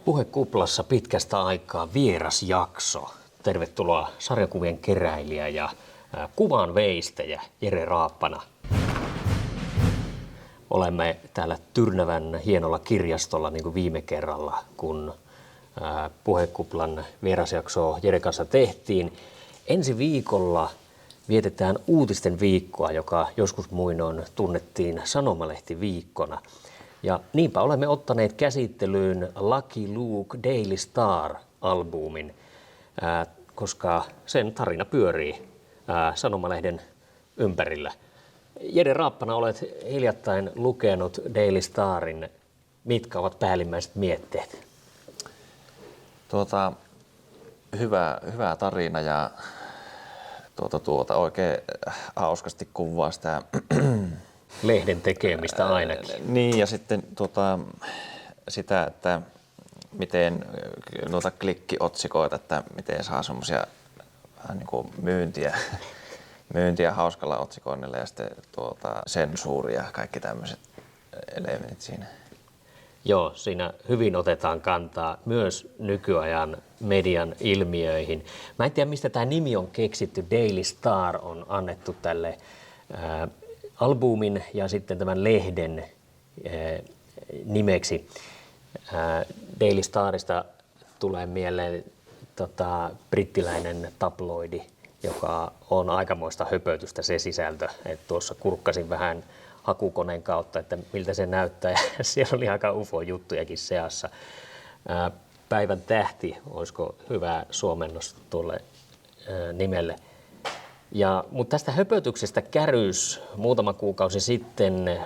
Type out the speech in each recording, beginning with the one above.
Puhekuplassa pitkästä aikaa vieras jakso. Tervetuloa sarjakuvien keräilijä ja kuvan veistäjä Jere Raappana. Olemme täällä Tyrnävän hienolla kirjastolla niin kuin viime kerralla, kun Puhekuplan vierasjaksoa Jere kanssa tehtiin. Ensi viikolla vietetään uutisten viikkoa, joka joskus muinoin tunnettiin sanomalehtiviikkona. Ja niinpä olemme ottaneet käsittelyyn Lucky Luke Daily Star-albumin, koska sen tarina pyörii sanomalehden ympärillä. Jere Raappana, olet hiljattain lukenut Daily Starin. Mitkä ovat päällimmäiset mietteet? Hyvä tarina ja oikein hauskasti kuvaa sitä lehden tekemistä ainakin. Niin, ja sitten sitä, että miten noita klikkiotsikoita, että miten saa semmoisia niin kuin myyntiä hauskalla otsikoinnilla ja sitten sensuuria ja kaikki tämmöiset elementit siinä. Joo, siinä hyvin otetaan kantaa myös nykyajan median ilmiöihin. Mä en tiedä, mistä tämä nimi on keksitty. Daily Star on annettu tälle albumin ja sitten tämän lehden nimeksi. Daily Starista tulee mieleen brittiläinen tabloidi, joka on aikamoista höpötystä se sisältö. Et tuossa kurkkasin vähän hakukoneen kautta, että miltä se näyttää, ja siellä oli aika ufo-juttujakin seassa. Päivän tähti, olisiko hyvä suomennos tuolle nimelle. Mutta tästä höpötyksestä kärys muutama kuukausi sitten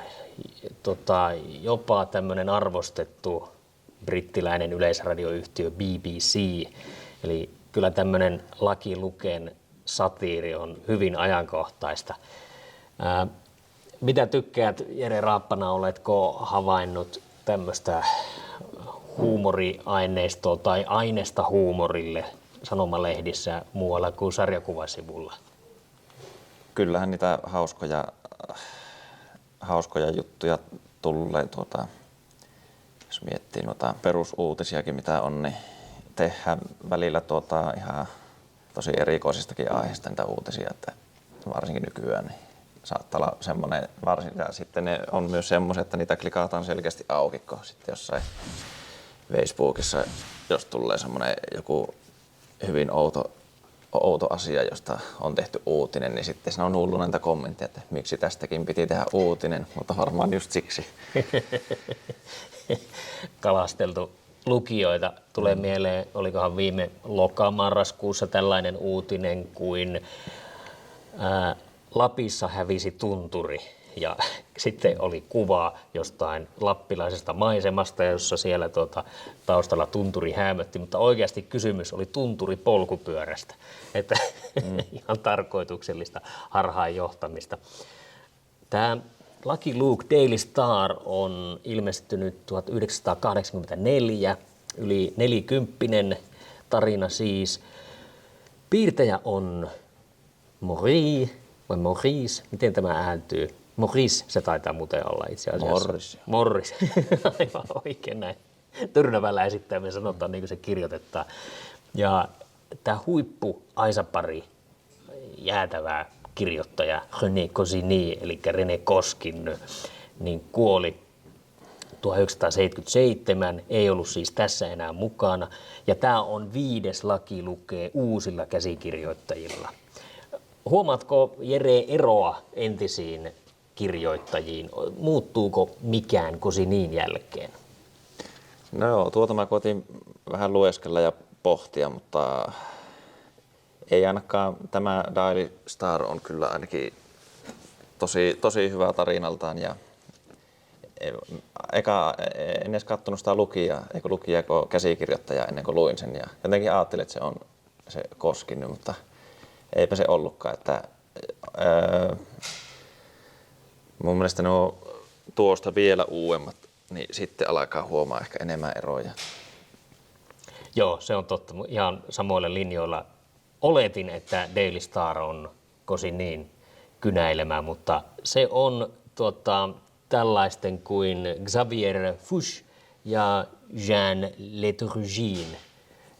jopa tämmöinen arvostettu brittiläinen yleisradioyhtiö BBC. Eli kyllä tämmöinen Lucky Luken satiiri on hyvin ajankohtaista. Mitä tykkäät, Jere Raappana, oletko havainnut tämmöistä huumoriaineistoa tai aineesta huumorille sanomalehdissä muualla kuin sarjakuvasivulla? Kyllähän niitä hauskoja juttuja tulee, jos miettii noita perusuutisiakin mitä on, niin tehdään välillä ihan tosi erikoisistakin aiheista niitä uutisia, että varsinkin nykyään niin saattaa olla semmoinen, ja sitten ne on myös semmoiset, että niitä klikataan selkeästi auki, kun sitten jossain Facebookissa, jos tulee semmoinen joku hyvin outo asia, josta on tehty uutinen, niin sitten siinä on hullu näitä kommentteja, että miksi tästäkin piti tehdä uutinen, mutta varmaan just siksi. Kalasteltu lukijoita. Tulee mieleen, olikohan viime lokamarraskuussa tällainen uutinen kuin Lapissa hävisi tunturi, ja sitten oli kuva jostain lappilaisesta maisemasta, jossa siellä taustalla tunturi häämötti, mutta oikeasti kysymys oli tunturipolkupyörästä, että ihan tarkoituksellista harhaanjohtamista. Tämä Lucky Luke Daily Star on ilmestynyt 1984, yli 40 tarina siis. Piirtäjä on Maurice, miten tämä ääntyy? Maurice se taitaa muuten olla itse asiassa. Morris, aivan oikein näin. Tyrnäväläisittäin me sanotaan niin kuin se kirjoitetaan. Ja tämä huippu-aisapari, jäätävää kirjoittaja René Goscinny, eli René Koskin, niin kuoli 1977, ei ollut siis tässä enää mukana. Ja tämä on 5. Lucky Luke uusilla käsikirjoittajilla. Huomaatko, Jere, eroa entisiin kirjoittajiin? Muuttuuko mikään Goscinnyn jälkeen? No joo, mä koitin vähän lueskella ja pohtia, mutta ei ainakaan tämä Daily Star on kyllä ainakin tosi hyvä tarinaltaan. Ja en edes katsonut sitä lukijaa käsikirjoittajaa ennen kuin luin sen. Ja jotenkin ajattelin, että se on se Koskin, mutta eipä se ollutkaan. Että, mun mielestä ne on tuosta vielä uudemmat, niin sitten alkaa huomaa ehkä enemmän eroja. Joo, se on totta. Ihan samoilla linjoilla oletin, että Daily Star on Goscinnyn kynäilemää, mutta se on tällaisten kuin Xavier Fuchs ja Jean Leturgin,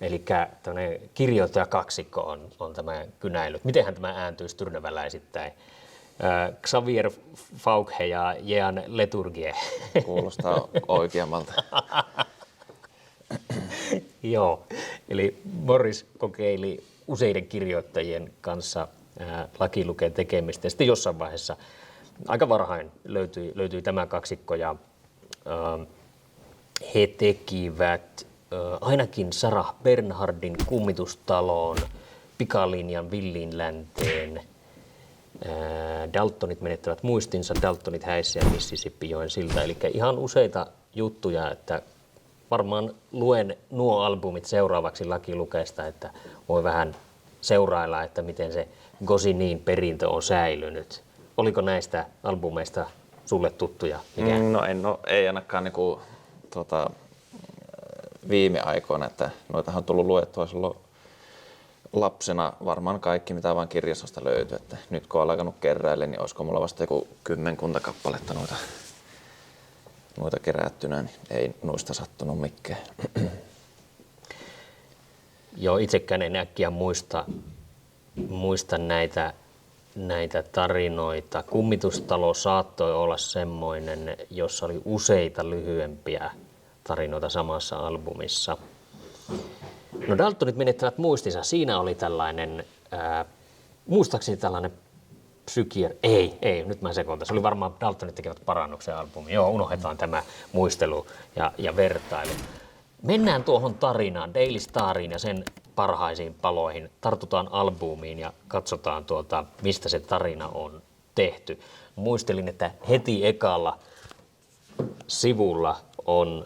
eli tämmöinen kirjoittajakaksikko on tämä kynäily. Mitenhän tämä ääntyisi tyrnäväläisittäin? Xavier Faukhe ja Jean Leturgie. Kuulostaa oikeammalta. Joo, eli Morris kokeili useiden kirjoittajien kanssa lakilukeen tekemistä. Ja sitten jossain vaiheessa, aika varhain löytyi tämä kaksikko ja he tekivät ainakin Sarah Bernhardin Kummitustaloon, Pikalinjan Villiin länteen, Daltonit menettävät muistinsa, Daltonit häissä ja Mississippijoen silta. Eli ihan useita juttuja, että varmaan luen nuo albumit seuraavaksi lakilukeesta, että voi vähän seurailla, että miten se Gosinin perintö on säilynyt. Oliko näistä albumeista sulle tuttuja? No ei ainakaan niinku, viime aikoina, että noitahan on tullut luettua silloin lapsena varmaan kaikki, mitä vaan kirjastosta löytyy. Että nyt kun on alkanut keräillä, niin olisiko mulla vasta joku 10 kappaletta noita kerättynä, niin ei noista sattunut mikään. Joo, itsekään en äkkiä muista näitä tarinoita. Kummitustalo saattoi olla semmoinen, jossa oli useita lyhyempiä tarinoita samassa albumissa. No Daltonit menettävät muistinsa. Siinä oli tällainen, muistaakseni tällainen ei, nyt mä sekoitan. Se oli varmaan Daltonit tekevät parannuksen albumi. Joo, unohdetaan tämä muistelu ja vertailu. Mennään tuohon tarinaan, Daily Stariin ja sen parhaisiin paloihin. Tartutaan albumiin ja katsotaan mistä se tarina on tehty. Muistelin, että heti ekalla sivulla on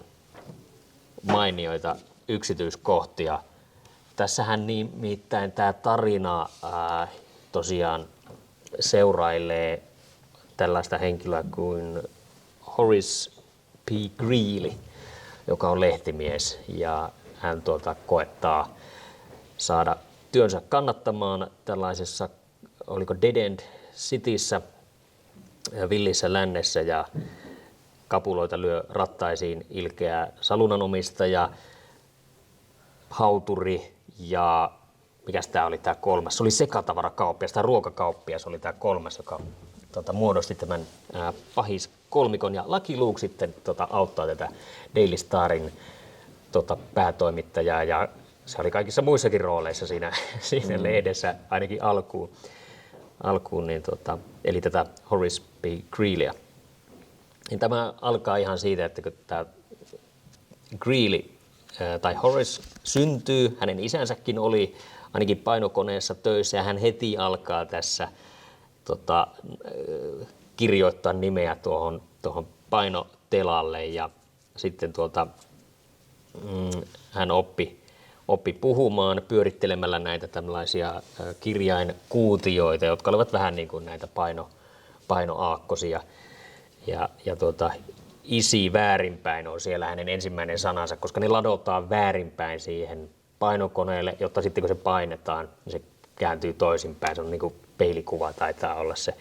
mainioita yksityiskohtia. Tässähän nimittäin tämä tarina tosiaan seurailee tällaista henkilöä kuin Horace P. Greeley, joka on lehtimies, ja hän koettaa saada työnsä kannattamaan tällaisessa, oliko Dead End Cityssä, villissä lännessä, ja kapuloita lyö rattaisiin ilkeä salunanomistaja, hauturi ja mikäs tämä oli tämä kolmas? Se oli sekatavarakauppias tai ruokakauppias oli tämä kolmas, joka muodosti tämän pahiskolmikon, ja Lucky Luke sitten auttaa tätä Daily Starin päätoimittajaa, ja se oli kaikissa muissakin rooleissa siinä lehdessä ainakin alkuun niin eli tätä Horace P. Greeleyä. Niin tämä alkaa ihan siitä, että kun tämä Greeley tai Horace syntyy, hänen isänsäkin oli ainakin painokoneessa töissä, ja hän heti alkaa tässä kirjoittaa nimeä tuohon painotelalle, ja sitten hän oppi puhumaan pyörittelemällä näitä tällaisia kirjainkuutioita, jotka olivat vähän niin kuin näitä painoaakkosia. Ja isi väärinpäin on siellä hänen ensimmäinen sanansa, koska ne ladotaan väärinpäin siihen painokoneelle, jotta sitten kun se painetaan, niin se kääntyy toisinpäin. Se on niin kuin peilikuva taitaa olla se.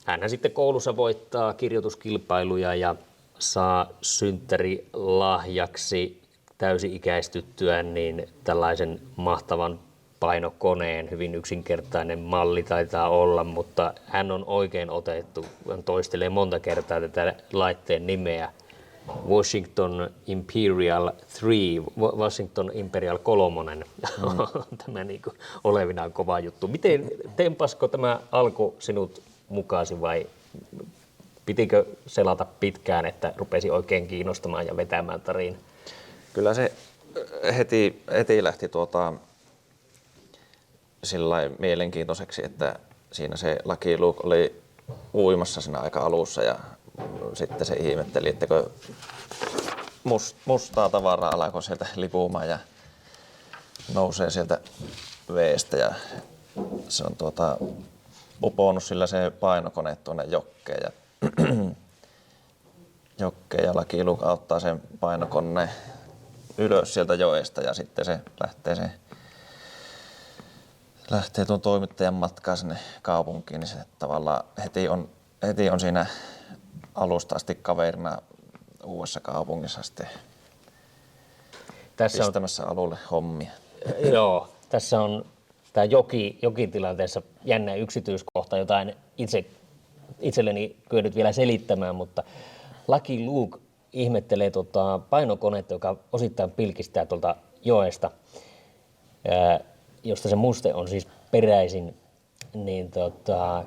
Hänhän sitten koulussa voittaa kirjoituskilpailuja ja saa synttärilahjaksi täysi-ikäistyttyään niin tällaisen mahtavan painokoneen. Hyvin yksinkertainen malli taitaa olla, mutta hän on oikein otettu. Hän toistelee monta kertaa tätä laitteen nimeä. Washington Imperial 3, Washington Imperial 3 on tämä niin kuin olevinaan kova juttu. Miten tempasko tämä alku sinut mukaasi vai pitikö selata pitkään, että rupesi oikein kiinnostamaan ja vetämään tarina? Kyllä se heti lähti sillä mielenkiintoiseksi, että siinä se Lucky Luke oli uimassa siinä aika alussa, ja sitten se ihmetteli, että kun mustaa tavaraa alkoi sieltä lipumaan ja nousee sieltä veestä, ja se on uponnut sillä se painokone tuonne jokkeen, ja Lucky Luke auttaa sen painokoneen ylös sieltä joesta, ja sitten se lähtee tuon toimittajan matkaan sinne kaupunkiin, niin se tavallaan heti on siinä alusta asti kaverina uudessa kaupungissa sitten tässä on, pistämässä alulle hommia. joo, tässä on tämä jokitilanteessa jännä yksityiskohta, jota en itselleni kyennyt vielä selittämään, mutta Lucky Luke ihmettelee painokonetta, joka osittain pilkistää tuolta joesta, josta se muste on siis peräisin, niin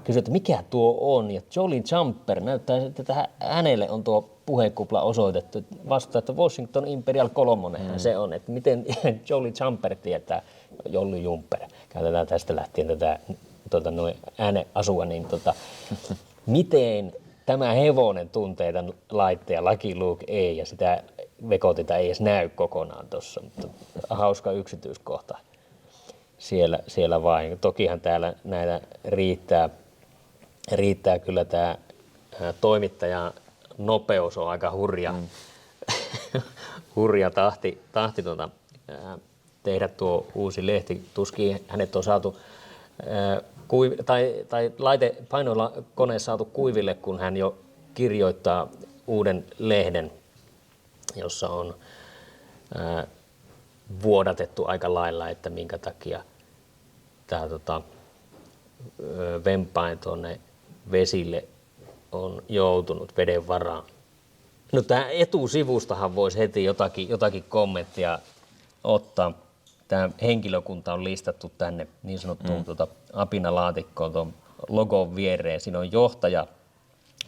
kysyi, että mikä tuo on, ja Jolly Jumper näyttää, että hänelle on tuo puhekupla osoitettu, vastaa, että Washington Imperial 3 se on, että miten Jolly Jumper tietää, Jolly Jumper, käytetään tästä lähtien tätä ääneasua, niin miten tämä hevonen tuntee tämän laitteen, Lucky Luke ei, ja sitä vekotita ei edes näy kokonaan tuossa, mutta hauska yksityiskohta siellä vain. Tokihan täällä näitä riittää kyllä tämä toimittajan nopeus on aika hurja, hurja tahti tehdä tuo uusi lehti. Tuskin hänet on saatu tai painoilla kone saatu kuiville, kun hän jo kirjoittaa uuden lehden, jossa on vuodatettu aika lailla, että minkä takia tämä vempain tuonne vesille on joutunut veden varaan. No tämä etusivustahan voisi heti jotakin kommenttia ottaa. Tämä henkilökunta on listattu tänne niin sanottuun apinalaatikkoon tuon logon viereen. Siinä on johtaja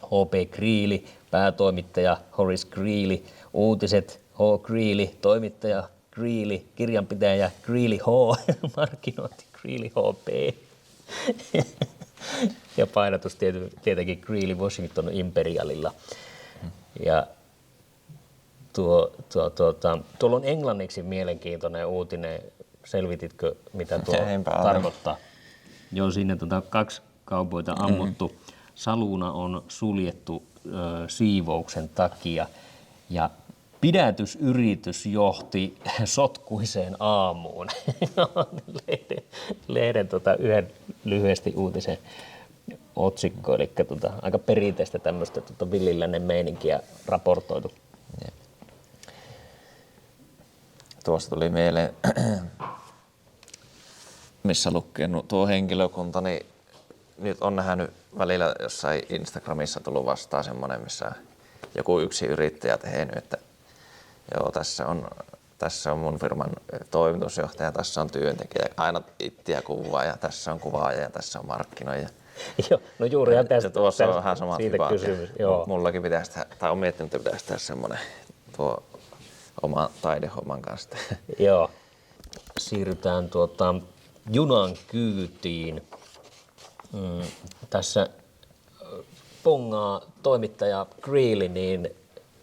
H.P. Greely, päätoimittaja Horace Greely, uutiset H. Greely, toimittaja Greely, kirjanpitäjä Greely H, markkinointi Greely H.P. ja painatus tietenkin Greely Washington Imperialilla. Ja tuolla on englanniksi mielenkiintoinen uutinen. Selvititkö, mitä tuo tarkoittaa? Joo, siinä 2 kaupoita ammuttu. Saluna on suljettu siivouksen takia ja pidätysyritys johti sotkuiseen aamuun. Lehden yhden lyhyesti uutisen otsikko, eli aika perinteistä tämmöistä villillännen meininkiä raportoitu. Tuosta tuli mieleen, missä lukee tuo henkilökunta, niin nyt on nähnyt välillä jossain Instagramissa tullut vastaan semmoinen, missä joku yksi yrittäjä tehnyt, että joo, tässä on mun firman toimitusjohtaja, tässä on työntekijä, aina ittiä kuvaa ja tässä on kuvaaja ja tässä on markkinoija. Joo, no juurihan tästä. Tuossa on vähän samat siitä kysymys, joo. Mullakin pitäisi tehdä, tai on miettinyt, että pitäisi tehdä semmoinen tuo oma taidehomman kanssa. Joo. Siirrytään junan kyytiin. Tässä pongaa toimittaja Greely niin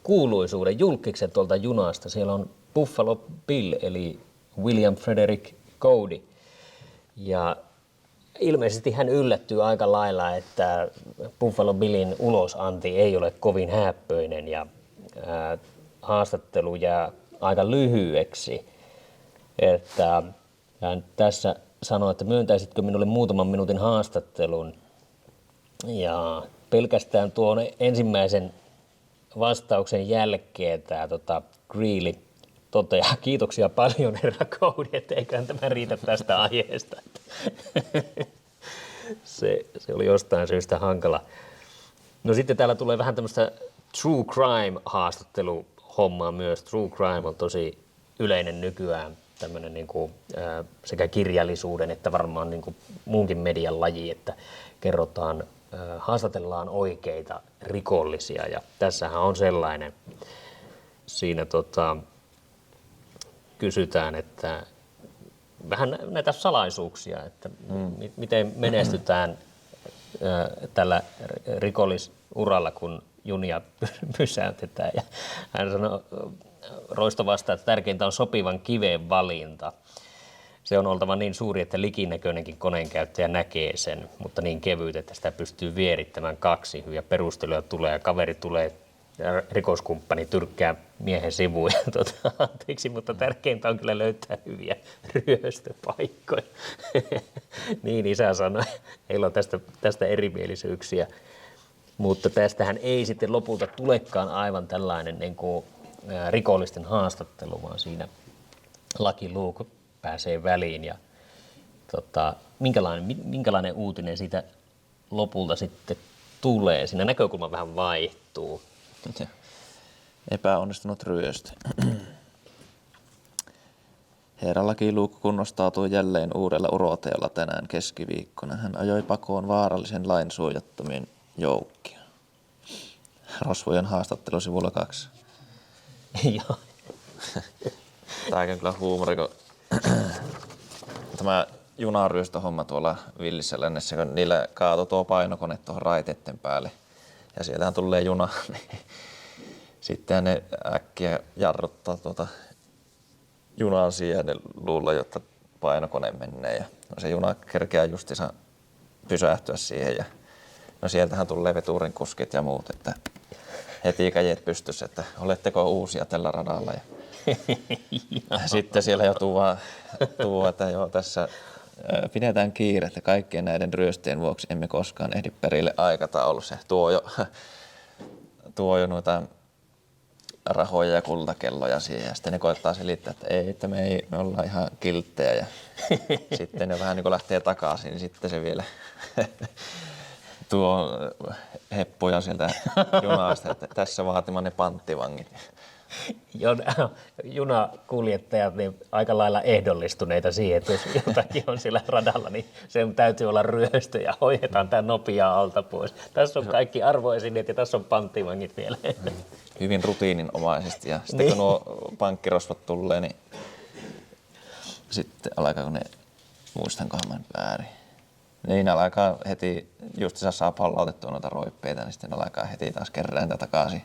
kuuluisuuden julkiksen tuolta junasta. Siellä on Buffalo Bill eli William Frederick Cody. Ja ilmeisesti hän yllättyy aika lailla, että Buffalo Billin ulosanti ei ole kovin häppöinen ja haastattelu jää aika lyhyeksi. Että hän tässä sanoi, että myöntäisitkö minulle muutaman minuutin haastattelun. Ja pelkästään tuon ensimmäisen vastauksen jälkeen tämä Greely toteaa, kiitoksia paljon herra Cody, että eiköhän tämä riitä tästä aiheesta. se oli jostain syystä hankala. No sitten täällä tulee vähän tämmöistä true crime haastatteluhommaa myös. True crime on tosi yleinen nykyään, tämmöinen niin kuin, sekä kirjallisuuden että varmaan niin kuin muunkin median laji, että kerrotaan, haastatellaan oikeita rikollisia ja tässähän on sellainen. Siinä kysytään, että vähän näitä salaisuuksia, että miten menestytään tällä rikollisuralla, kun junia pysäytetään. Ja hän sanoi roistovasta, että tärkeintä on sopivan kiven valinta. Se on oltava niin suuri, että likinäköinenkin koneenkäyttäjä näkee sen, mutta niin kevyt, että sitä pystyy vierittämään 2. Hyviä perusteluja tulee ja kaveri tulee ja rikoskumppani tyrkkää miehen sivuun. Anteeksi, mutta tärkeintä on kyllä löytää hyviä ryöstöpaikkoja. Niin isä sanoi. Heillä on tästä erimielisyyksiä. Mutta tästähän ei sitten lopulta tulekaan aivan tällainen niin kuin rikollisten haastattelu, vaan siinä Lucky Luke pääsee väliin ja minkälainen uutinen siitä lopulta sitten tulee? Siinä näkökulma vähän vaihtuu. Epäonnistunut ryöstö. Herra Lucky Luke kunnostautui jälleen uudella uroteolla tänään keskiviikkona. Hän ajoi pakoon vaarallisen lain suojattomien joukkia. Rosvojen haastattelu sivulla 2. Joo. Tämäkin on kyllä huumori, kun tämä junaryöstöhomma tuolla Villissä Lännessä, kun niillä kaatoi tuo painokone tuohon raiteiden päälle ja sieltähän tulee juna, niin sitten ne äkkiä jarruttaa junaan siihen ja ne luulla, jotta painokone menee ja no se juna kerkeää justiinsa pysähtyä siihen ja no sieltähän tulee veturin kuskit ja muut, että heti kädet pystyssä, että oletteko uusia tällä radalla ja sitten siellä jo tuo, että joo, tässä pidetään kiire, että kaikkien näiden ryöstöjen vuoksi emme koskaan ehdi perille aikataulussa. Tuo jo noita rahoja ja kultakelloja siihen ja sitten ne koittaa selittää, että ei, että me ollaan ihan kilttejä ja sitten ne vähän niin kuin lähtee takaisin, niin sitten se vielä tuo heppuja sieltä junasta, että tässä vaatimanne panttivangit. Junakuljettajat niin aika lailla ehdollistuneita siihen, että jos jotakin on sillä radalla, niin sen täytyy olla ryöstö ja hoidetaan tämä nopeaa alta pois. Tässä on kaikki arvoesineet ja tässä on panttivangit vielä. Hyvin rutiininomaisesti ja sitten kun nuo pankkirosvat tulee, niin sitten alkaa, ne muistankohan mä väärin. Niin alkaa heti, just saa palautettua noita roippeita, niin sitten alkaa heti taas kerään takaisin.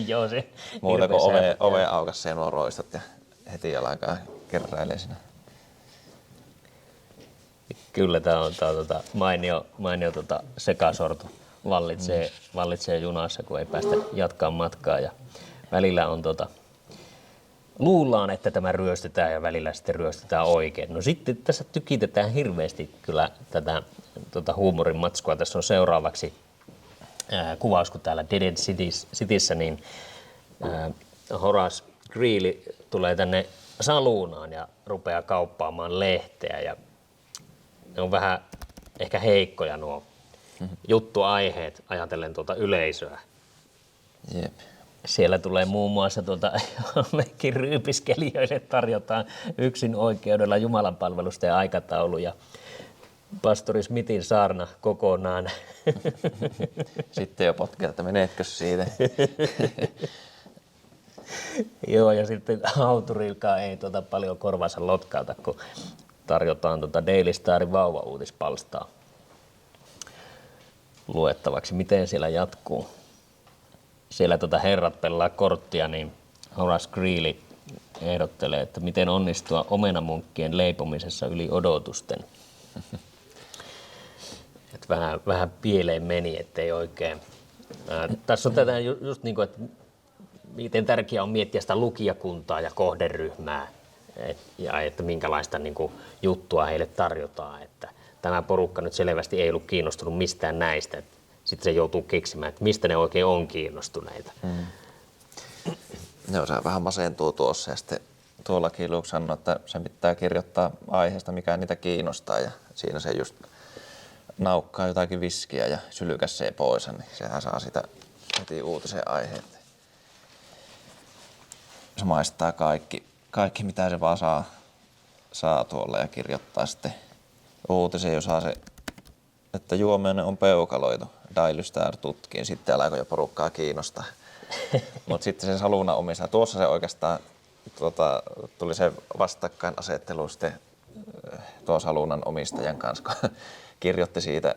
Joo, se muuta kuin ove aukaisee nuo roistot ja heti alkaa keräilee siinä. Kyllä tämä on mainio sekasorto vallitsee junassa, kun ei päästä jatkaa matkaa ja välillä on luullaan, että tämä ryöstetään ja välillä sitten ryöstetään oikein. No sitten tässä tykitetään hirveästi kyllä tätä huumorin matskua. Tässä on seuraavaksi kuvaus, kun täällä Dead End Cityssä, niin Horace Greeley tulee tänne saluunaan ja rupeaa kauppaamaan lehteä. Ja ne on vähän ehkä heikkoja nuo juttuaiheet ajatellen yleisöä. Jep. Siellä tulee muun muassa jollekin ryypiskelijöille tarjotaan yksin oikeudella jumalanpalvelusta ja aikataulu ja pastori Smithin saarna kokonaan. Sitten jo potkeet, että menetkö siitä? Joo, ja sitten auturilkaan ei paljon korvansa lotkauta, kun tarjotaan Daily Starin vauva-uutispalstaa luettavaksi. Miten siellä jatkuu? Siellä herrat pelaa korttia, niin Horace Greeley ehdottelee, että miten onnistua omenamunkkien leipomisessa yli odotusten. Et vähän pieleen meni, ettei oikein. Tässä on tätä just niin kuin, että miten tärkeää on miettiä sitä lukijakuntaa ja kohderyhmää ja että minkälaista niin kuin juttua heille tarjotaan. Että tämä porukka nyt selvästi ei ollut kiinnostunut mistään näistä. Sitten se joutuu keksimään, että mistä ne oikein on kiinnostuneita. Joo, se vähän masentuu tuossa ja sitten tuollakin Luke sanoi, että sen pitää kirjoittaa aiheesta, mikä niitä kiinnostaa ja siinä se just naukkaa jotakin viskiä ja sylkäsee pois, niin sehän saa sitä heti uutisen aiheet. Se maistaa kaikki mitä se vaan saa tuolla ja kirjoittaa sitten uutisen, jos saa se, että juominen on peukaloitu. Daily Star tutkii, sitten alkoi jo porukkaa kiinnostaa. Mutta sitten se saluna omissa, tuossa se oikeastaan tuli se vastakkainasettelu sitten tuo salunan omistajan kanssa, kun kirjoitti siitä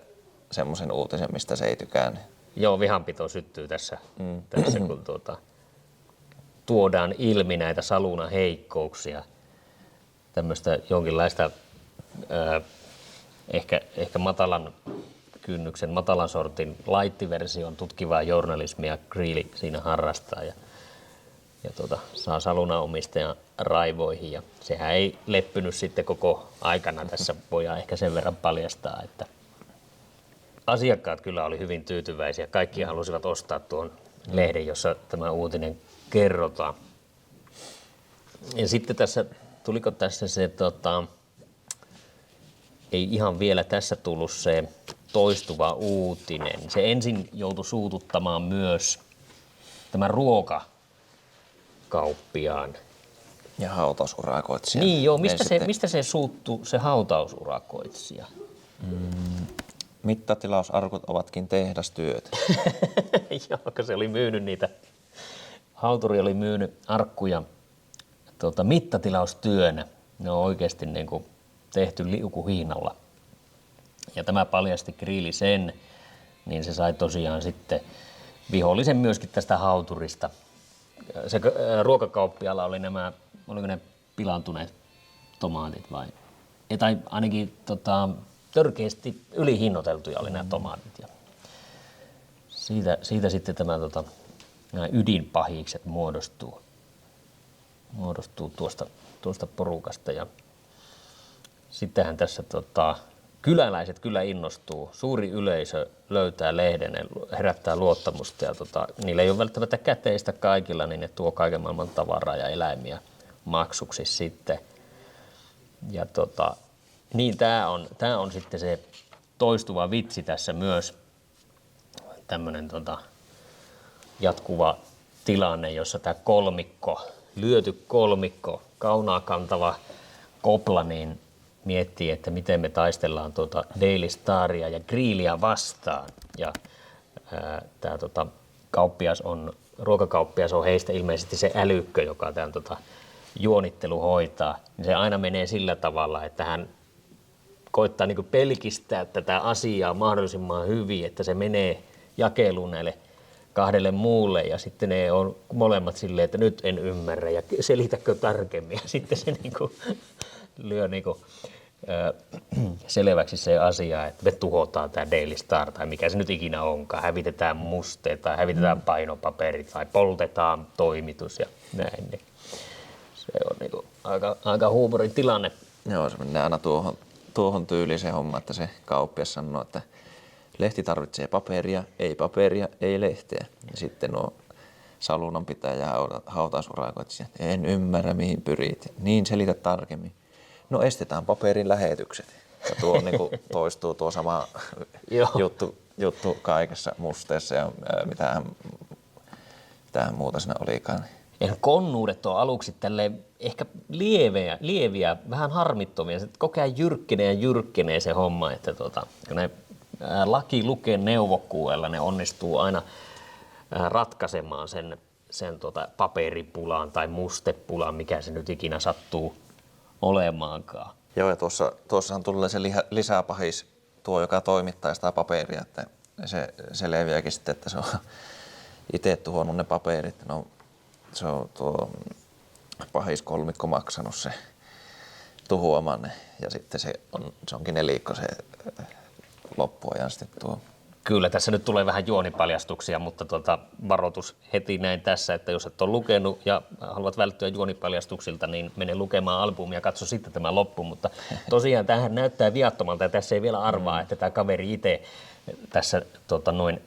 semmoisen uutisen, mistä se ei tykännyt. Joo, vihanpito syttyy tässä kun tuodaan ilmi näitä salunan heikkouksia, tämmöistä jonkinlaista ehkä matalan kynnyksen, matalan sortin laittiversion tutkivaa journalismia Greeley siinä harrastaa ja saa salunan omistajan raivoihin ja sehän ei leppynyt sitten koko aikana. Tässä voidaan ehkä sen verran paljastaa, että asiakkaat kyllä oli hyvin tyytyväisiä. Kaikki halusivat ostaa tuon lehden, jossa tämä uutinen kerrotaan. Ja sitten tuliko tässä se, ei ihan vielä tässä tullut se toistuva uutinen. Se ensin joutui suututtamaan myös tämän ruokakauppiaan. Ja hautausurakoitsija. Niin joo, mistä se suuttui se hautausurakoitsija? Mittatilausarkut ovatkin tehdastyöt. Joo, kun se oli myynyt niitä, hauturi oli myynyt arkkuja mittatilaustyönä. Ne on oikeasti niin kuin tehty liukuhihnalla. Ja tämä paljasti Greely sen, niin se sai tosiaan sitten vihollisen myöskin tästä hauturista. Se ruokakauppialla oli oliko ne pilaantuneet tomaatit vai? Tai ainakin törkeästi ylihinnoiteltuja oli nämä tomaatit. Ja siitä sitten nämä ydinpahikset muodostuu tuosta porukasta. Ja sittenhän tässä kyläläiset kyllä innostuu. Suuri yleisö löytää lehden, herättää luottamusta ja niillä ei ole välttämättä käteistä kaikilla, niin ne tuo kaiken maailman tavaraa ja eläimiä maksuksi sitten. Ja niin tämä on sitten se toistuva vitsi tässä myös, tämmöinen jatkuva tilanne, jossa tämä lyöty kolmikko, kaunaa kantava kopla, niin miettii, että miten me taistellaan Daily Staria ja Greelyä vastaan. Ja tämä ruokakauppias on heistä ilmeisesti se älykkö, joka tämän juonittelu hoitaa. Se aina menee sillä tavalla, että hän koittaa niin pelkistää tätä asiaa mahdollisimman hyvin, että se menee jakeluun näille kahdelle muulle ja sitten ne on molemmat silleen, että nyt en ymmärrä ja selitäkö tarkemmin. Ja sitten se lyö selväksi se asia, että me tuhotaan tämä Daily Star tai mikä se nyt ikinä onkaan. Hävitetään musteet tai hävitetään painopaperit tai poltetaan toimitus ja näin. Niin se on aika huumorin tilanne. Joo, se menee aina tuohon tyyliin se homma, että se kauppias sanoo, että lehti tarvitsee paperia, ei lehteä. Ja sitten nuo salunanpitäjä ja hautausurakoitsija, en ymmärrä mihin pyrit. Niin selitä tarkemmin. No estetään paperin lähetykset. Ja tuo toistuu tuo sama juttu kaikessa musteessa ja mitähän muuta siinä olikaan. Ja konnuudet on aluksi tälleen ehkä lieviä, vähän harmittomia. Se koko ajan jyrkkenee se homma, että kun ne laki lukee neuvokkuudella, ne onnistuu aina ratkaisemaan sen paperipulaan tai mustepulaan, mikä se nyt ikinä sattuu olemaankaan. Joo, ja tuossahan tulee se lisäpahis, tuo joka toimittaa sitä paperia, että se leviääkin sitten, että se on itse tuhonnut ne paperit. No, se on tuo pahiskolmikko maksanut se tuhoaman ja sitten se onkin nelikko se loppuajan sitten tuo. Kyllä, tässä nyt tulee vähän juonipaljastuksia, mutta varoitus heti näin tässä, että jos et ole lukenut ja haluat välttyä juonipaljastuksilta, niin mene lukemaan albumia ja katso sitten tämä loppu. Mutta tosiaan tämähän näyttää viattomalta ja tässä ei vielä arvaa, että tämä kaveri itse tässä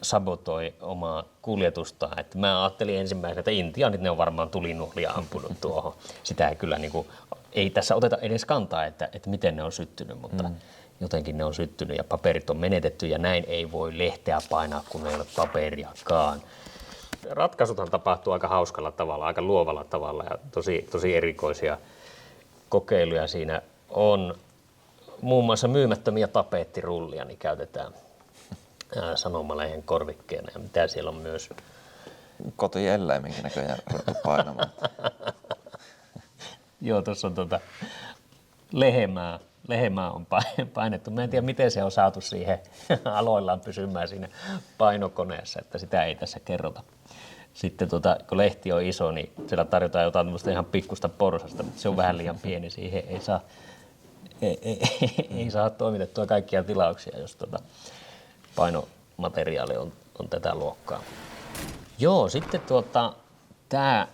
sabotoi omaa kuljetustaan. Että mä ajattelin ensimmäisenä, että intiaanit ne on varmaan tulinuhlia ampunut tuohon. Sitä ei kyllä ei tässä oteta edes kantaa, että miten ne on syttynyt, mutta jotenkin ne on syttynyt ja paperit on menetetty ja näin ei voi lehteä painaa, kun ei ole paperiakaan. Ratkaisuthan tapahtuu aika hauskalla tavalla, aika luovalla tavalla ja tosi erikoisia kokeiluja siinä on. Muun muassa myymättömiä tapettirullia niin käytetään sanomalehden korvikkeena ja mitä siellä on myös. Kotieläimenkin näköjään ruvettu painamaan. Joo, tuossa on lehmää on painettu. Mä en tiedä, miten se on saatu siihen aloillaan pysymään siinä painokoneessa, että sitä ei tässä kerrota. Sitten kun lehti on iso, niin siellä tarjotaan jotain tämmöistä ihan pikkusta porsasta, mutta se on vähän liian pieni siihen. Ei saa toimitettua kaikkia tilauksia, jos painomateriaali on tätä luokkaa. Joo, sitten tämä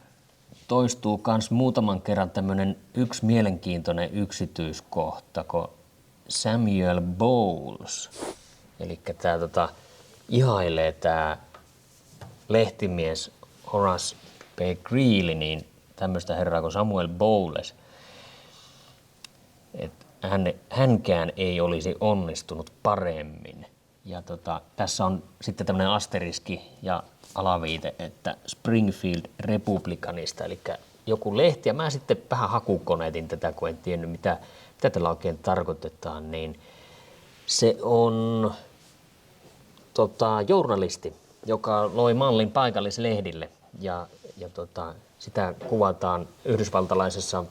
toistuu myös muutaman kerran tämmöinen yksi mielenkiintoinen yksityiskohta, kun Samuel Bowles, eli tämä ihailee tämä lehtimies Horace P. Greely, niin tämmöistä herraa kuin Samuel Bowles. Että hänkään ei olisi onnistunut paremmin. Ja tässä on sitten tämmöinen asteriski ja alaviite, että Springfield Republicanista, eli joku lehti. Ja mä sitten vähän hakukoneetin tätä, kun en tiennyt, mitä tällä oikein tarkoitetaan, niin se on journalisti, joka loi mallin paikallislehdille ja sitä kuvataan yhdysvaltalaisessa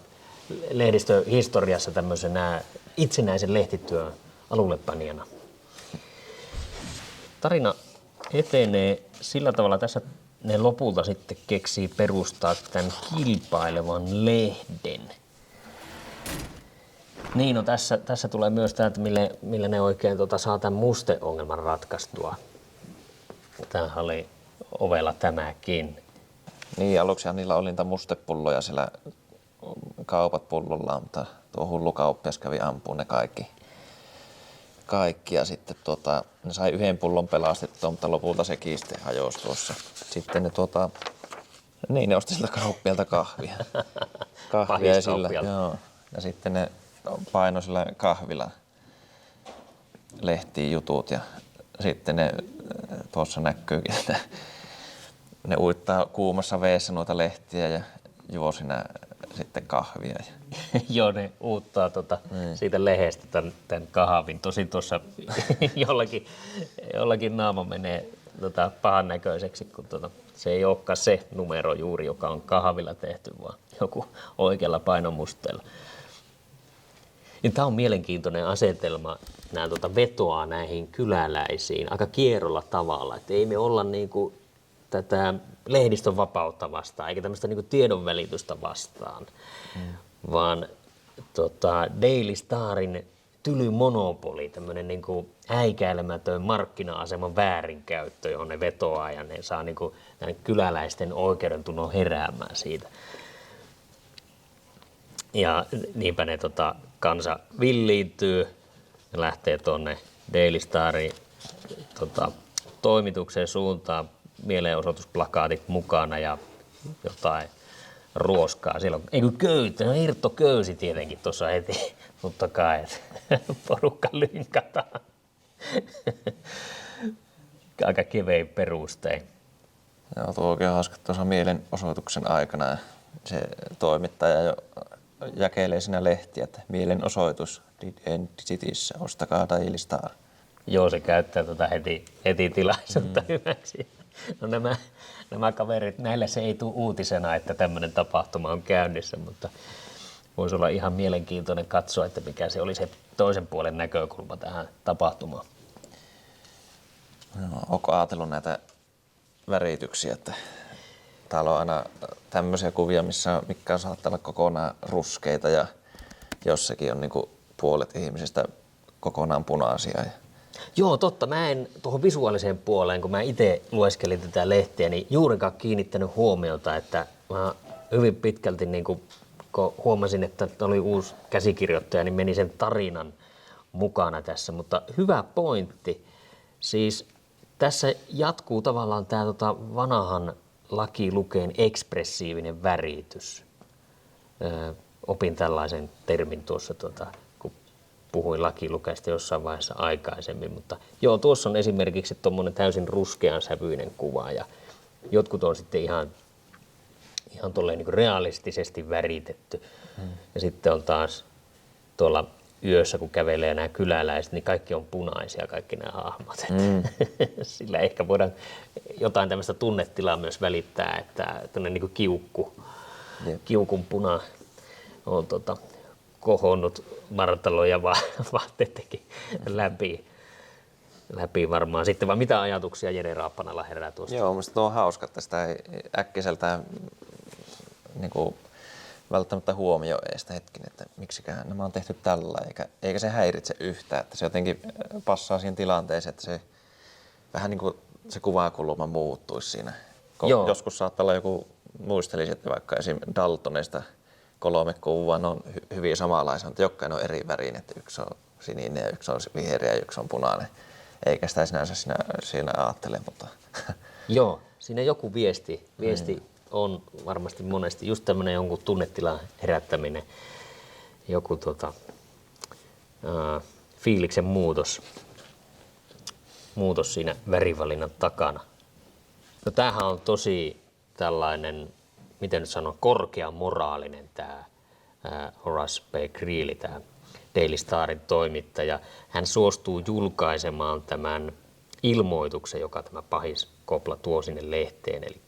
lehdistöhistoriassa tämmöisenä itsenäisen lehtityön alullepanijana. Tarina etenee sillä tavalla, tässä ne lopulta sitten keksii perustaa tämän kilpailevan lehden. Niin, no tässä tulee myös tämä, että millä ne oikein saa tämän musteongelman ratkaistua. Tämähän oli ovella tämäkin. Niin, aluksi niillä oli niitä mustepulloja siellä kaupat pullollaan, mutta tuo hullu kauppias kävi ampuun ne kaikki ja sitten ne sai yhden pullon pelastettua, mutta lopulta sekin sitten hajosi tuossa. Sitten ne ne osti siltä kauppialta kahvia ja sillä, joo. Ja sitten ne painoi sillä kahvilla lehtiin jutut ja sitten ne tuossa näkyykin, että ne uittaa kuumassa veessä noita lehtiä ja juo siinä sitten kahvia. Joo, ne uuttaa siitä lehdestä tämän kahvin. Tosin tuossa jollakin naama menee pahan näköiseksi, kun se ei olekaan se numero juuri, joka on kahvilla tehty, vaan joku oikealla painomusteella. Niin tämä on mielenkiintoinen asetelma. Nämä vetoaa näihin kyläläisiin aika kierrolla tavalla. Että ei me olla niinku tätä lehdistön vapautta vastaan, eikä tämmöistä niinku tiedonvälitystä vastaan, vaan Daily Starin tyly monopoli, tämmöinen niinku häikäilemätön markkina-aseman väärinkäyttö, johon ne vetoaa ja ne saa niinku kyläläisten oikeudentunnon heräämään siitä. Ja niinpä ne kansa villiintyy ja lähtee tuonne Daily Starin toimituksen suuntaan, mielenosoitusplakaatit mukana ja jotain ruoskaa. Siellä on köyttä, no irtoköysi tietenkin tuossa heti, mutta kai porukka lynkataan. Aika kevein perustein. Joo, tuo oikein hauska tuossa mielenosoituksen aikana. Se toimittaja jo jakelee siinä lehtiä, että mielenosoitus Cityssä, ostakaa Daily Star. Joo, se käyttää heti tilaisuutta hyväksi. No nämä kaverit, näille se ei tule uutisena, että tämmöinen tapahtuma on käynnissä, mutta voisi olla ihan mielenkiintoinen katsoa, että mikä se oli se toisen puolen näkökulma tähän tapahtumaan. No, onko ajatellut näitä värityksiä, että täällä on aina tämmöisiä kuvia, mitkä saattaa olla kokonaan ruskeita ja jossakin on niinku puolet ihmisistä kokonaan punaisia. Joo, totta. Mä en tuohon visuaaliseen puoleen, kun mä itse lueskelin tätä lehteä, niin juurikaan kiinnittänyt huomiota, että mä hyvin pitkälti, niin kun huomasin, että oli uusi käsikirjoittaja, niin meni sen tarinan mukana tässä. Mutta hyvä pointti. Siis tässä jatkuu tavallaan tämä vanhan lakilukeen ekspressiivinen väritys. Opin tällaisen termin tuossa, kun puhuin lakilukeesta jossain vaiheessa aikaisemmin, mutta joo, tuossa on esimerkiksi tuommoinen täysin ruskean sävyinen kuva ja jotkut on sitten ihan tolleen niin kuin realistisesti väritetty. Ja sitten on taas tuolla yössä, kun kävelee nämä kyläläiset, niin kaikki on punaisia, kaikki nämä hahmot. Sillä ehkä voidaan jotain tämmöistä tunnetilaa myös välittää, että tämmöinen niin kuin kiukun puna on kohonnut vartalo ja vaatteidenkin läpi varmaan. Sitten vaan mitä ajatuksia Jere Raappanalla herää tuosta? Joo, minusta tuo on hauska, että sitä ei äkkiseltään niin kuin välttämättä huomioi edes hetkinen, että miksiköhän nämä on tehty tällä, eikä se häiritse yhtään, että se jotenkin passaa siihen tilanteeseen, että se vähän niin kuin se kuvakulma muuttuisi siinä. Joskus saattaa olla joku, muistelisi, että vaikka esim. Daltonista 3 kuvaa, ne on hyvin samanlaisia, mutta jokainen on eri värin, että yksi on sininen ja yksi on vihreä ja yksi on punainen. Eikä sitä sinänsä siinä ajattele, mutta... Joo, siinä joku viesti on varmasti monesti just tämmöinen jonkun tunnetilan herättäminen, joku fiiliksen muutos siinä värivalinnan takana. No tämähän on tosi tällainen, miten nyt sanon, korkea moraalinen tämä Horace B. Greeley, tämä Daily Starin toimittaja. Hän suostuu julkaisemaan tämän ilmoituksen, joka tämä pahiskopla tuo sinne lehteen. Eli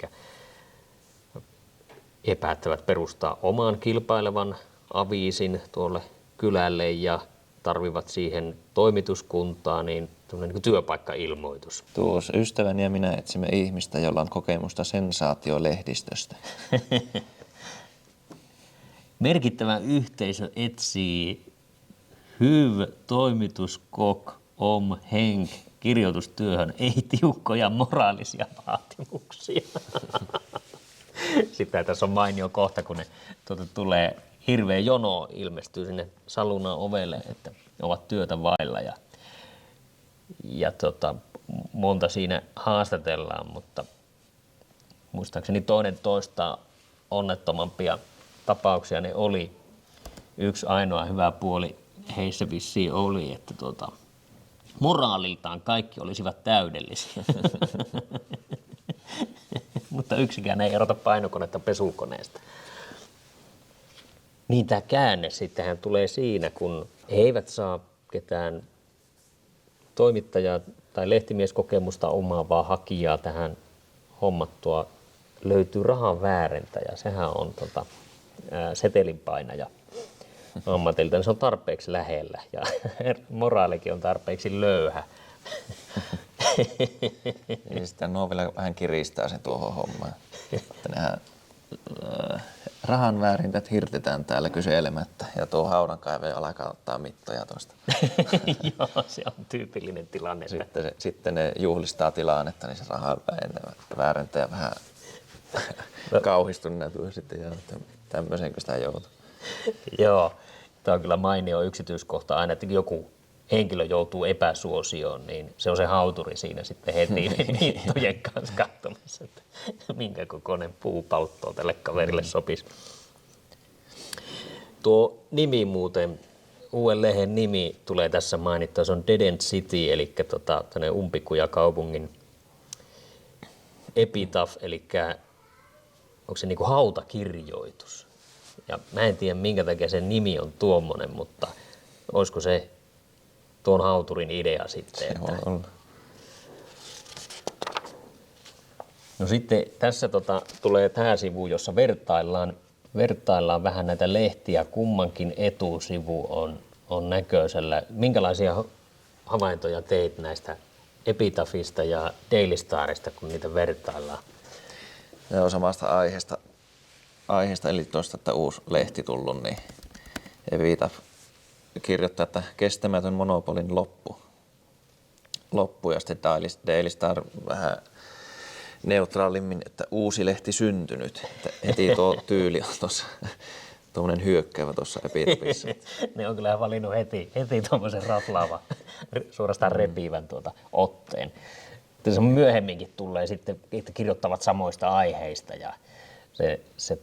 he päättävät perustaa oman kilpailevan aviisin tuolle kylälle ja tarvivat siihen toimituskuntaa, niin niin työpaikkailmoitus. Tuossa ystäväni ja minä etsimme ihmistä, jolla on kokemusta sensaatiolehdistöstä. Merkittävä yhteisö etsii hyv toimituskok om henk kirjoitustyöhön, ei tiukkoja moraalisia vaatimuksia. Sitten tässä on mainio kohta, kun ne tulee hirveä jono, ilmestyy sinne salunan ovelle, että ovat työtä vailla ja monta siinä haastatellaan, mutta muistaakseni toinen toista onnettomampia tapauksia ne oli. Yksi ainoa hyvä puoli heissä vissiin oli, että moraaliltaan kaikki olisivat täydellisiä. Mutta yksikään ei erota painokonetta pesukoneesta. Niin tämä käänne sittenhän tulee siinä, kun he eivät saa ketään toimittajaa tai lehtimieskokemusta omaavaa hakijaa tähän hommattua. Löytyy rahan väärentäjä, sehän on setelinpainaja ammatilta. Se on tarpeeksi lähellä ja moraalikin on tarpeeksi löyhä. Ja sitten nuo vielä vähän kiristää sen tuohon hommaan. Että nehän rahan väärintät hirtetään täällä kyselemättä ja tuo haudankaive alkaa ottaa mittoja tuosta. Joo, se on tyypillinen tilanne. Sitten ne juhlistaa tilannetta, niin se rahan väärentäjä vähän kauhistunut näkyy sitten ja tämmöisenkö sitä joutuu. Joo, tämä on kyllä mainio yksityiskohta aina, että joku henkilö joutuu epäsuosioon, niin se on se hauturi siinä sitten heti mittojen kanssa katsomassa, että minkä kokoinen puupalttoo tälle kaverille sopisi. Tuo nimi muuten, uuden lehden nimi tulee tässä mainittua, se on Dead End City, eli tämmöinen umpikujakaupungin epitaph, eli onko se niinku hautakirjoitus. Ja mä en tiedä, minkä takia sen nimi on tuommoinen, mutta olisiko se tuon hauturin idea sitten? Se on. No sitten tässä tulee tämä sivu, jossa vertaillaan vähän näitä lehtiä. Kummankin etusivu on näköisellä. Minkälaisia havaintoja teit näistä Epitaphista ja Daily Starista, kun niitä vertaillaan? Ne on samasta aiheesta, eli tuosta, että uusi lehti tullut, niin Epitaph kirjoittaa, että kestämätön monopolin loppu ja sitten Daily Star vähän neutraalimmin, että uusi lehti syntynyt. Että heti tuo tyyli on tuossa tuommoinen hyökkäävä tuossa Epitaphissa. Ne on kyllä valinnut heti tuommoisen raplaavan, suorastaan repivän otteen. Se myöhemminkin tulee sitten, että kirjoittavat samoista aiheista ja se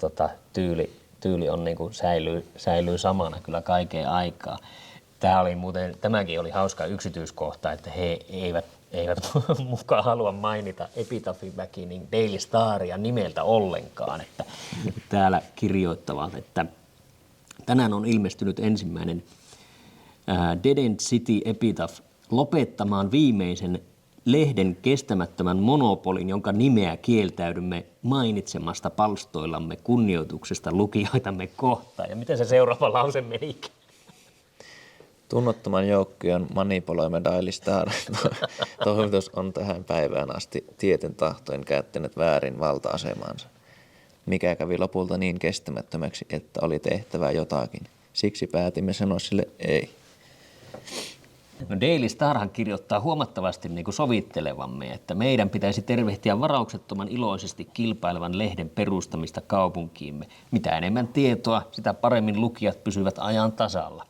tyyli on niin kuin säilyy samana kyllä kaiken aikaa. Tämäkin oli hauska yksityiskohta, että he eivät mukaan halua mainita Epitaphin väkiin Daily Staria nimeltä ollenkaan. Että täällä kirjoittavat, että tänään on ilmestynyt ensimmäinen Dead End City Epitaph lopettamaan viimeisen lehden kestämättömän monopolin, jonka nimeä kieltäydymme mainitsemasta palstoillamme kunnioituksesta lukijoitamme kohtaan. Ja miten se seuraava lause menikään? Tunnottoman joukkueen manipuloimme Daily Star. Toimitus on tähän päivään asti tieten tahtoen käyttänyt väärin valta-asemansa, mikä kävi lopulta niin kestämättömäksi, että oli tehtävä jotakin. Siksi päätimme sanoa sille ei. No Daily Starhan kirjoittaa huomattavasti niin kuin sovittelevamme, että meidän pitäisi tervehtiä varauksettoman iloisesti kilpailevan lehden perustamista kaupunkiimme. Mitä enemmän tietoa, sitä paremmin lukijat pysyvät ajan tasalla.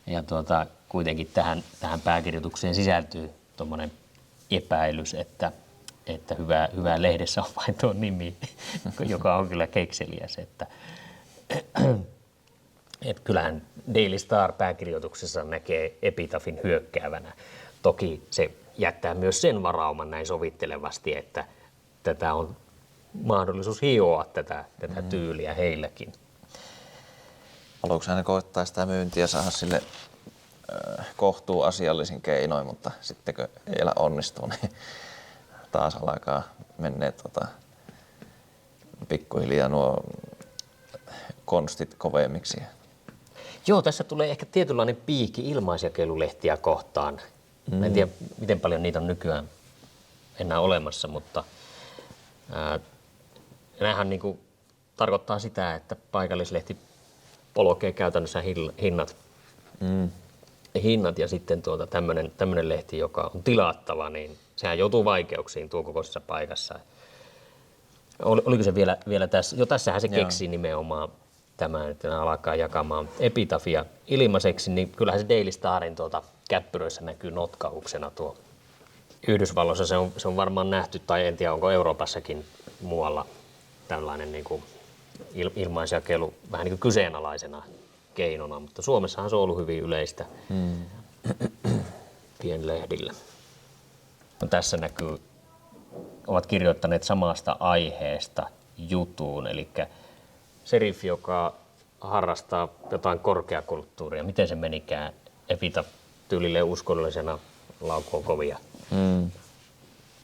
Ja kuitenkin tähän pääkirjoitukseen sisältyy tuommoinen epäilys, että että hyvää lehdessä on vain tuo nimi, joka on kyllä kekseliäs. Että kyllähän Daily Star pääkirjoituksessa näkee epitafin hyökkäävänä. Toki se jättää myös sen varauman näin sovittelevasti, että tätä on mahdollisuus hioa tätä tyyliä heilläkin. Aluksi hän koittaa sitä myyntiä saada sille kohtuu asiallisin keinoin, mutta sitten kun vielä onnistuu, niin taas alkaa mennä pikkuhiljaa nuo konstit kovemmiksi. Joo, tässä tulee ehkä tietynlainen piikki ilmaisjakelulehtiä kohtaan. En tiedä, miten paljon niitä on nykyään enää olemassa, mutta nämähän niin kuin tarkoittaa sitä, että paikallislehti polkee käytännössä hinnat ja sitten tämmöinen lehti, joka on tilattava, niin sehän joutuu vaikeuksiin tuo kokoisessa paikassa. Oliko se vielä tässä? Jo tässähän se keksi nimenomaan tämän, että ne alkaa jakamaan epitafia ilmaiseksi, niin kyllähän se Daily Starin käppyröissä näkyy notkauksena tuo. Yhdysvalloissa se on varmaan nähty, tai en tiedä onko Euroopassakin muualla tällainen niin kuin ilmaisjakelu vähän niin kuin kyseenalaisena keinona, mutta Suomessahan se on ollut hyvin yleistä pienlehdillä. No, tässä näkyy, ovat kirjoittaneet samasta aiheesta jutun, eli seriffi, joka harrastaa jotain korkeakulttuuria. Miten se menikään? Epitaf-tyylille uskollisena laukoo kovia.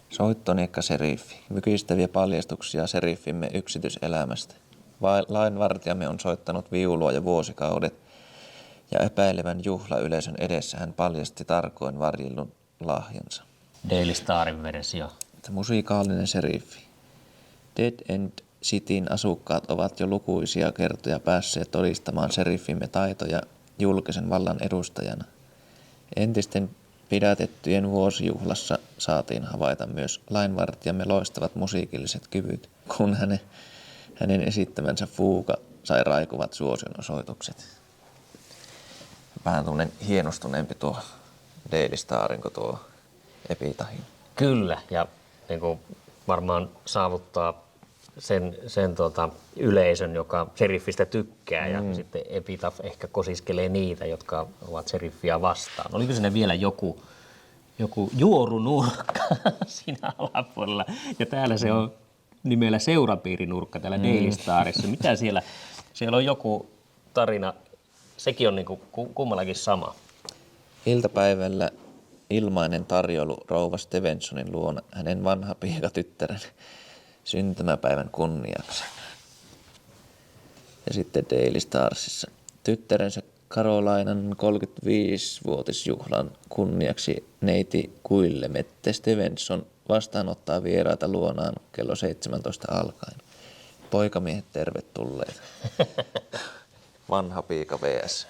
Soittoniekka seriffi. Mykistäviä paljastuksia seriffimme yksityiselämästä. Lainvartijamme on soittanut viulua jo vuosikaudet ja epäilevän juhlayleisön edessä hän paljasti tarkoin varjellun lahjansa. Daily Starin versio. Musiikaalinen seriffi. Dead End Cityn asukkaat ovat jo lukuisia kertoja päässeet todistamaan seriffimme taitoja julkisen vallan edustajana. Entisten pidätettyjen vuosijuhlassa saatiin havaita myös lainvartijamme loistavat musiikilliset kyvyt, kun hänen esittämänsä fuuga sai raikuvat suosionosoitukset. Vähän tuommoinen hienostuneempi tuo Daily Starin kuin tuo Epitahin. Kyllä, ja niin kuin varmaan saavuttaa sen yleisön, joka seriffistä tykkää, ja sitten Epitaf ehkä kosiskelee niitä, jotka ovat seriffiä vastaan. Oliko siinä vielä joku juorunurkka siinä alapuolella, ja täällä se on nimellä seurapiirinurkka täällä Daily Starissa. Mitä siellä on joku tarina, sekin on niin kuin kummallakin sama. Iltapäivällä ilmainen tarjoulu rouva Stevensonin luona hänen vanha piikatyttären syntymäpäivän kunniaksi. Ja sitten Daily Starsissa tyttärensä Carolinan 35-vuotisjuhlan kunniaksi neiti Guillemette Stevenson vastaanottaa vieraita luonaan kello 17 alkaen. Poikamiehet tervetulleet. Vanha piika vs.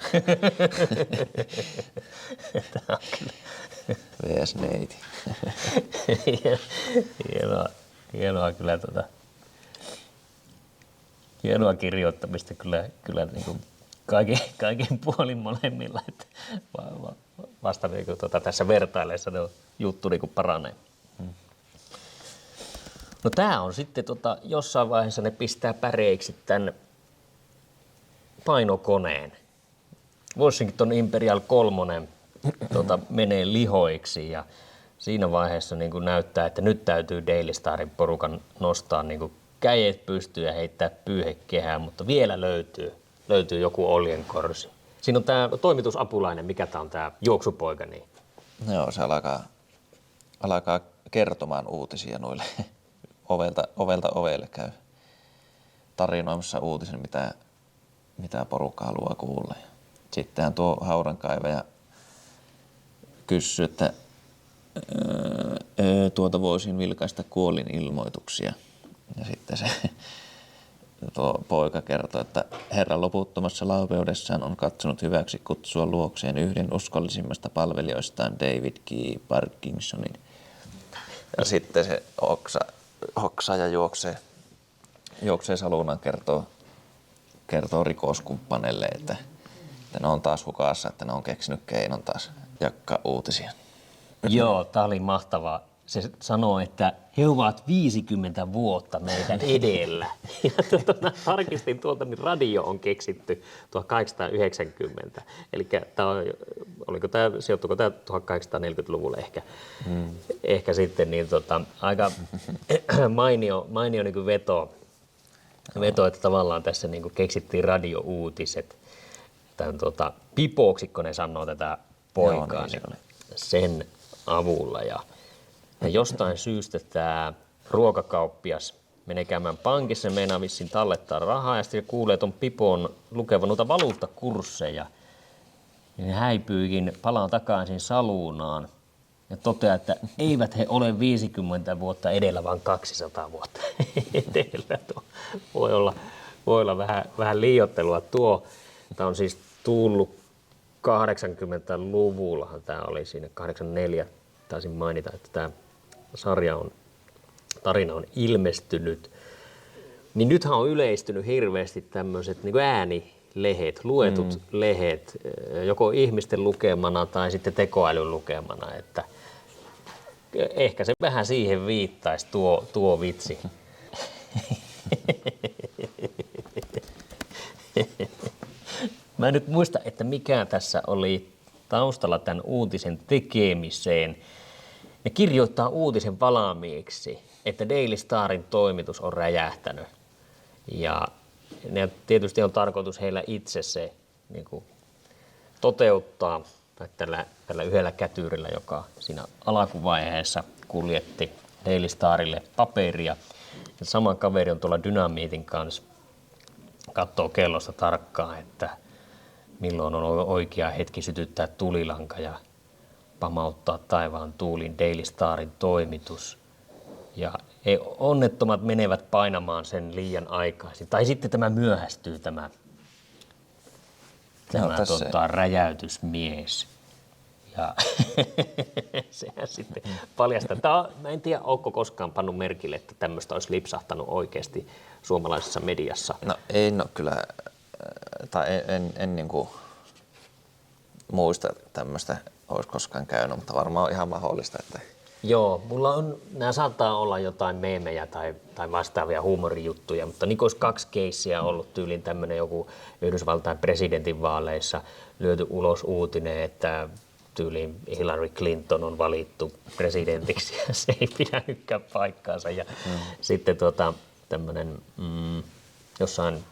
vs. neiti. Hienoa kyllä hienoa kirjoittamista kyllä niin kuin kaikin puolin molemmilla, että vasta niin kuin tässä vertaileessa juttu niin kuin paranee. No tää on sitten jossain vaiheessa ne pistää päreiksi tämän painokoneen. Voisinkin ton Imperial 3 menee lihoiksi ja siinä vaiheessa niin kuin näyttää, että nyt täytyy Daily Starin porukan nostaa niin kuin kädet pystyyn ja heittää pyyhekehään, mutta vielä löytyy joku oljenkorsi. Siinä on tämä toimitusapulainen, mikä tämä on tämä juoksupoika. Niin. Joo, se alkaa kertomaan uutisia noille ovelta ovelle käy tarinoimassa uutisen, mitä porukka haluaa kuulla. Sittenhän tuo haudankaivaja kysyy, että voisin vilkaista kuolinilmoituksia. Ja sitten se tuo poika kertoo, että herra loputtomassa laupeudessaan on katsonut hyväksi kutsua luokseen yhden uskollisimmasta palvelijoistaan David G. Parkinsonin. Ja sitten se hoksaa ja juoksee salunaan kertoo rikoskumppaneille, että ne on taas hukassa, että ne on keksinyt keinon taas jakkaa uutisia. Joo, tää oli mahtavaa. se sanoo, että he ovat 50 vuotta meitä edellä. Ja tarkistin tuolta, niin radio on keksitty 1890. Eli sijoittuiko tämä 1840-luvulle ehkä, ehkä sitten, niin aika mainio niin kuin veto, että tavallaan tässä niin kuin keksittiin radiouutiset. Tämän Pipoksikko ne sanoo tätä poikaa, niin sen avulla. Ja jostain syystä tämä ruokakauppias menee käymään pankissa, meinaa vissiin tallettaa rahaa, ja sitten kuulee tuon Pipon lukevan noita valuuttakursseja. Ja ne häipyykin, palaa takaisin saluunaan ja toteaa, että eivät he ole 50 vuotta edellä, vaan 200 vuotta edellä. Voi olla vähän liioittelua tuo. Tämä on siis tullut 80-luvullahan tämä oli siinä, 84 taisin mainita, että tämä tarina on ilmestynyt. Niin nythän on yleistynyt hirveästi tämmöiset niin kuin äänilehet, luetut lehet, joko ihmisten lukemana tai sitten tekoälyn lukemana. Että ehkä se vähän siihen viittaisi tuo vitsi. Mä en nyt muista, että mikä tässä oli taustalla tämän uutisen tekemiseen. Ne kirjoittaa uutisen valmiiksi, että Daily Starin toimitus on räjähtänyt. Ja ne tietysti on tarkoitus heillä itse se niin kuin toteuttaa tällä yhdellä kätyrillä, joka siinä alkuvaiheessa kuljetti Daily Starille paperia. Ja sama kaveri on tuolla Dynamiitin kanssa, katsoo kellosta tarkkaan, että milloin on oikea hetki sytyttää tulilanka ja pamauttaa taivaan tuulin Daily Starin toimitus. Ja onnettomat menevät painamaan sen liian aikaisin. Tai sitten tämä myöhästyy, tämä räjäytysmies. Ja sehän sitten paljastaa. Mä en tiedä, ootko koskaan pannut merkille, että tämmöistä olisi lipsahtanut oikeasti suomalaisessa mediassa. No ei kyllä, tai en niin kuin muista tämmöistä olisi koskaan käynyt, mutta varmaan on ihan mahdollista, että joo, nämä saattaa olla jotain meemejä tai vastaavia huumorijuttuja, mutta niin olisi 2 keissiä ollut tyyliin tämmöinen joku Yhdysvaltain presidentinvaaleissa lyöty ulos uutinen, että tyyliin Hillary Clinton on valittu presidentiksi ja se ei pidänytkään paikkaansa. Ja sitten tämmöinen jossain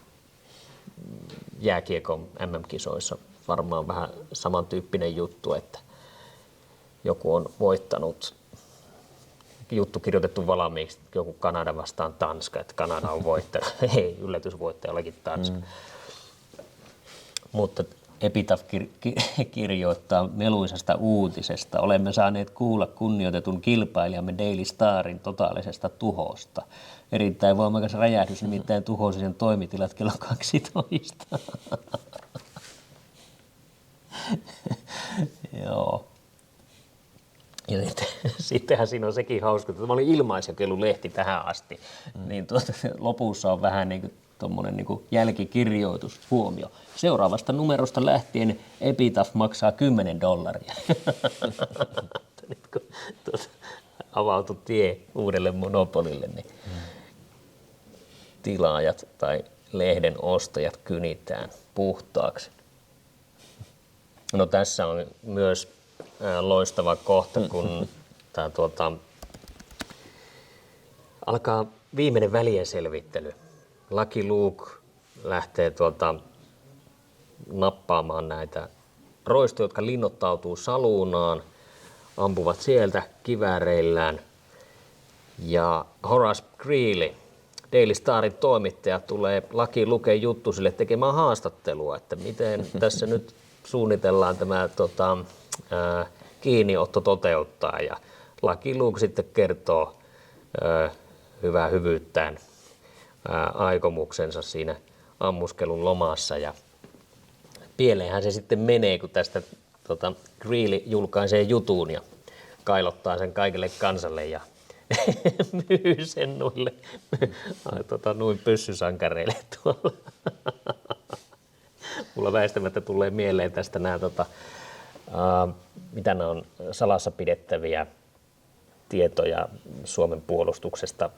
jääkiekon MM-kisoissa varmaan vähän samantyyppinen juttu, että joku on voittanut, juttu kirjoitettu valmiiksi, joku Kanada vastaan Tanska, että Kanada on voittanut. Ei, yllätysvoittaja olikin Tanska. Mutta Epitaph kirjoittaa meluisasta uutisesta. Olemme saaneet kuulla kunnioitetun kilpailijamme Daily Starin totaalisesta tuhosta. Erittäin voimakas räjähdys, nimittäin tuhosi sen toimitilat kello 12. Joo. Ja sittenhän siinä on sekin hauska, että tämä oli ilmaisjakelulehti tähän asti, niin lopussa on vähän niin kuin tuommoinen niin kuin jälkikirjoitus, huomio. Seuraavasta numerosta lähtien Epitaph maksaa $10. Nyt kun avautui tie uudelle monopolille, niin tilaajat tai lehden ostajat kynitään puhtaaksi. No tässä on myös loistava kohta, kun tämä alkaa viimeinen välienselvittely. Lucky Luke lähtee nappaamaan näitä roistoja, jotka linnoittautuu saluunaan, ampuvat sieltä kivääreillään. Ja Horace Greeley, Daily Starin toimittaja, tulee Lucky Luken juttusille tekemään haastattelua, että miten tässä nyt suunnitellaan tämä kiinniotto toteuttaa. Ja Lucky Luke sitten kertoo hyvää hyvyyttään aikomuksensa siinä ammuskelun lomassa. Ja pieleenhän se sitten menee, kun tästä Greeley julkaisee jutun ja kailottaa sen kaikille kansalle ja myy sen noin pyssysankareille tuolla. Mulla väistämättä tulee mieleen tästä nämä, mitä nämä on salassa pidettäviä tietoja Suomen puolustuksesta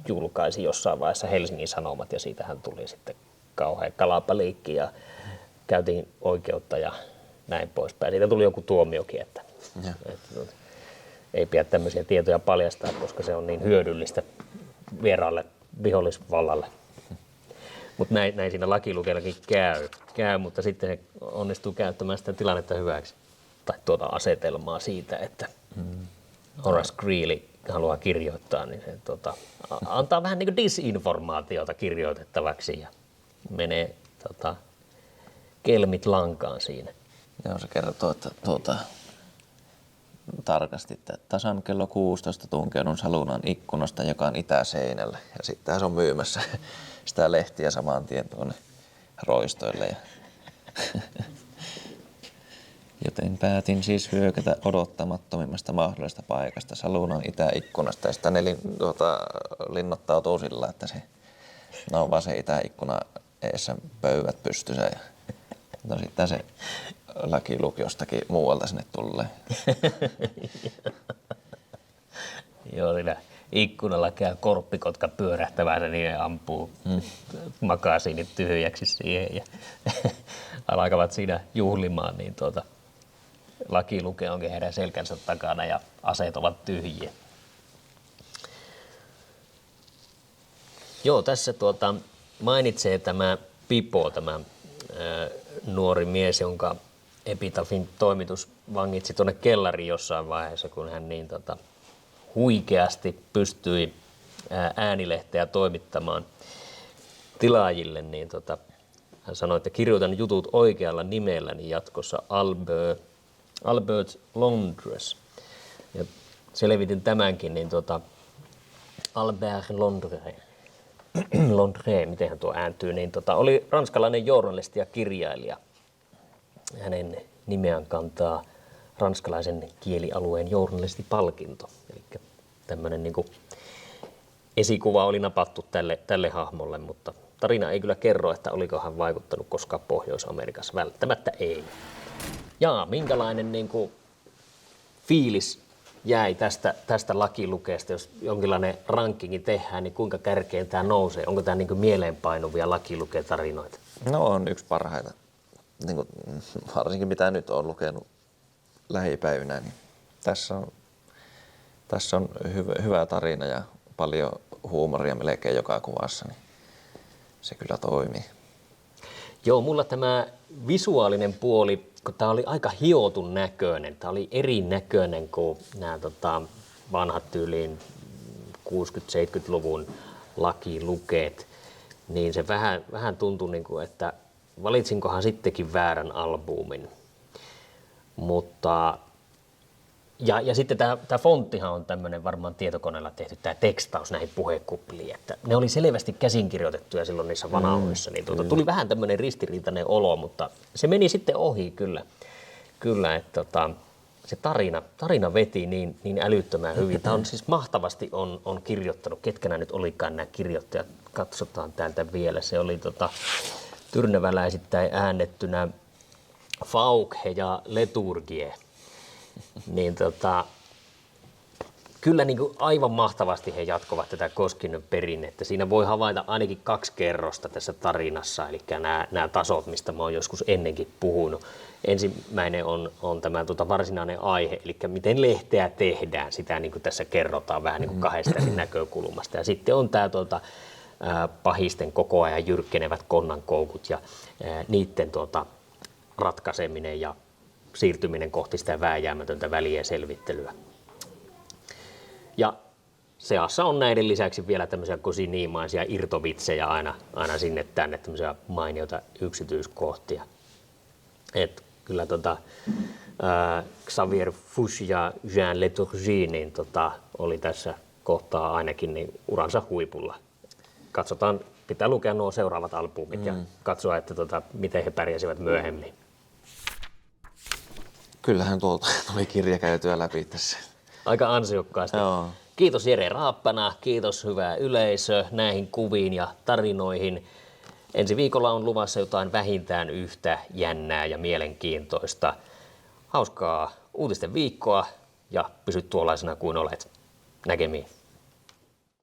julkaisi jossain vaiheessa Helsingin Sanomat ja siitähän tuli sitten kauhea kalapaliikki ja käytiin oikeutta ja näin poispäin. Siitä tuli joku tuomiokin, että ei pidä tämmöisiä tietoja paljastaa, koska se on niin hyödyllistä vieraalle vihollisvallalle. Mutta näin siinä lakilukeellakin käy, mutta sitten se onnistuu käyttämään sitä tilannetta hyväksi. Tai tuota asetelmaa siitä, että Horace Greeley haluaa kirjoittaa, niin se antaa vähän niin kuin disinformaatiota kirjoitettavaksi ja menee kelmit lankaan siinä. Joo, se kertoo, että tarkasti, että tasan kello 16 tunkeudun salunan ikkunasta, joka on itäseinällä. Ja sitten se on myymässä sitä lehtiä saman tien tuonne roistoille. Joten päätin siis hyökätä odottamattomimmasta mahdollisesta paikasta salunan itäikkunasta. Ja sitten ne linnoittautuu sillä, että se on vaan se itäikkuna eessä pöydät pystyssä. Ja no sitten se lakiluki jostakin muualta sinne tulee. Joo, siinä ikkunalla käy korppikotka pyörähtävää, niin ne ampuu makasiinit tyhjäksi siihen ja alkavat siinä juhlimaan, niin lakiluke onkin heidän selkänsä takana ja aseet ovat tyhjiä. Joo, tässä mainitsee tämä Pipo, tämä nuori mies, jonka Epitafin toimitus vangitsi tuonne kellariin jossain vaiheessa, kun hän niin huikeasti pystyi äänilehteä toimittamaan tilaajille, niin hän sanoi, että kirjoitan jutut oikealla nimelläni jatkossa Albert Londres. Ja selvitin tämänkin, niin Albert Londres, miten tuo ääntyy, niin oli ranskalainen journalisti ja kirjailija. Hänen nimeään kantaa ranskalaisen kielialueen journalistipalkinto. Eli tämmöinen niin esikuva oli napattu tälle hahmolle, mutta tarina ei kyllä kerro, että oliko hän vaikuttanut koskaan Pohjois-Amerikassa. Välttämättä ei. Jaa, minkälainen niin fiilis jäi tästä lakilukeesta, jos jonkinlainen rankingi tehdään, niin kuinka kärkeen tämä nousee? Onko tämä niin mieleenpainuvia lakiluketarinoita? No on yksi parhaita. Niin kuin, varsinkin mitä nyt olen lukenut lähipäivinä, niin tässä on hyvä tarina ja paljon huumoria melkein joka kuvassa, niin se kyllä toimii. Joo, mulla tämä visuaalinen puoli, kun tämä oli aika hiotun näköinen, tämä oli erinäköinen kuin nämä vanhat tyyliin 60-70-luvun lakilukeet, niin se vähän tuntui niin kuin, että valitsinkohan sittenkin väärän albumin. Mutta ja sitten tämä fonttihan on tämmöinen varmaan tietokoneella tehty tämä tekstaus näihin puhekupliin, että ne oli selvästi käsinkirjoitettuja silloin niissä vanauissa, niin tuli vähän tämmöinen ristiriitainen olo, mutta se meni sitten ohi kyllä että se tarina veti niin älyttömän hyvin. Tämä on siis mahtavasti on kirjoittanut, ketkä nämä nyt olikaan nämä kirjoittajat, katsotaan täältä vielä, se oli tyrnäväläisittäin äännettynä Faukhe ja Leturgie. Niin kyllä niin kuin aivan mahtavasti he jatkovat tätä Koskinen perinnettä. Siinä voi havaita ainakin 2 kerrosta tässä tarinassa, eli nämä tasot, mistä mä oon joskus ennenkin puhunut. Ensimmäinen on tämä varsinainen aihe, eli miten lehteä tehdään. Sitä niin kuin tässä kerrotaan vähän niin kuin 2 eri näkökulmasta. Ja sitten on tämä pahisten koko ajan jyrkkenevät konnankoukut ja niiden ratkaiseminen ja siirtyminen kohti sitä vääjäämätöntä väliä selvittelyä. Ja seassa on näiden lisäksi vielä tämmöisiä kosiniimaisia irtovitsejä aina sinne tänne, tämmöisiä mainioita yksityiskohtia. Et kyllä Xavier Fouche ja Jean Leturgie niin oli tässä kohtaa ainakin niin uransa huipulla. Katsotaan, pitää lukea nuo seuraavat albumit ja katsoa, että miten he pärjäsivät myöhemmin. Kyllähän tuolta tuli kirja käytyä läpi tässä. Aika ansiokkaasti. Joo. Kiitos Jere Raappana, kiitos hyvä yleisö näihin kuviin ja tarinoihin. Ensi viikolla on luvassa jotain vähintään yhtä jännää ja mielenkiintoista. Hauskaa uutisten viikkoa. ja pysy tuollaisena kuin olet. Näkemiin.